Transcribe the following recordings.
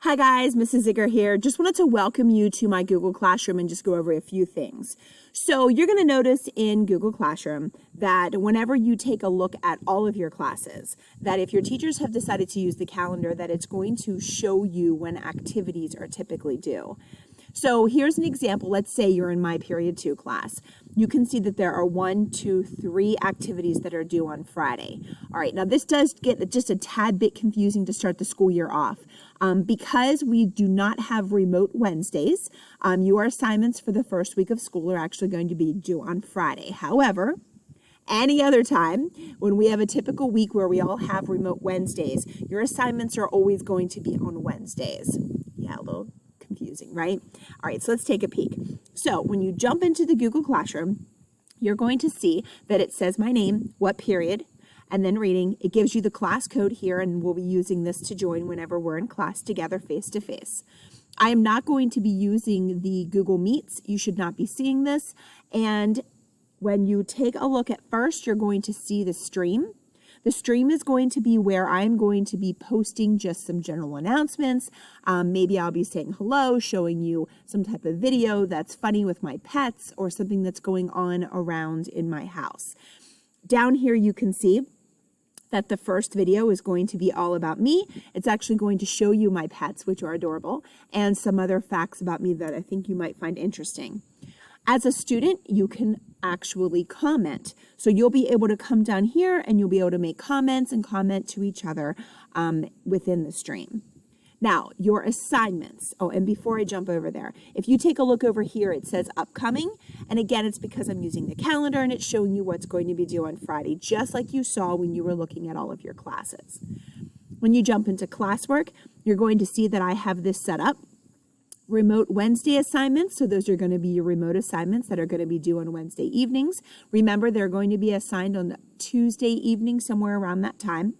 Hi guys, Mrs. Ziegler here. Just wanted to welcome you to my Google Classroom and just go over a few things. So you're going to notice in Google Classroom that whenever you take a look at all of your classes, that if your teachers have decided to use the calendar, that it's going to show you when activities are typically due. So here's an example. Let's say you're in my period 2 class. You can see that there are 1, 2, 3 activities that are due on Friday. All right, now this does get just a tad bit confusing to start the school year off. Because we do not have remote Wednesdays, your assignments for the first week of school are actually going to be due on Friday. However, any other time, when we have a typical week where we all have remote Wednesdays, your assignments are always going to be on Wednesdays. Yeah, a little confusing, right? All right, so let's take a peek. So when you jump into the Google Classroom, you're going to see that it says my name, what period, and then reading. It gives you the class code here, and we'll be using this to join whenever we're in class together face to face. I am not going to be using the Google Meets. You should not be seeing this. And when you take a look at first, you're going to see the stream. The stream is going to be where I'm going to be posting just some general announcements. Maybe I'll be saying hello, showing you some type of video that's funny with my pets or something that's going on around in my house. Down here you can see that the first video is going to be all about me. It's actually going to show you my pets, which are adorable, and some other facts about me that I think you might find interesting. As a student, you can actually comment. So you'll be able to come down here and you'll be able to make comments and comment to each other within the stream. Now, your assignments. Oh, and before I jump over there, if you take a look over here, it says upcoming. And again, it's because I'm using the calendar and it's showing you what's going to be due on Friday, just like you saw when you were looking at all of your classes. When you jump into Classwork, you're going to see that I have this set up. Remote Wednesday assignments. So those are going to be your remote assignments that are going to be due on Wednesday evenings. Remember, they're going to be assigned on Tuesday evening, somewhere around that time.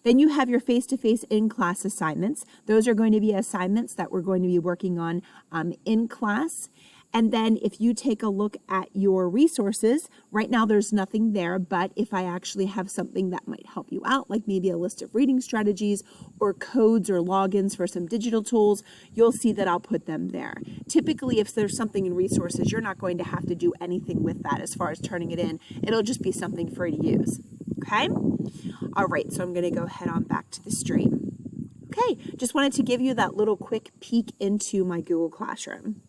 Then you have your face-to-face in-class assignments. Those are going to be assignments that we're going to be working on in class. And then if you take a look at your resources, right now there's nothing there, but if I actually have something that might help you out, like maybe a list of reading strategies or codes or logins for some digital tools, you'll see that I'll put them there. Typically, if there's something in resources, you're not going to have to do anything with that as far as turning it in. It'll just be something for you to use, okay? All right, so I'm gonna go head on back to the stream. Okay, just wanted to give you that little quick peek into my Google Classroom.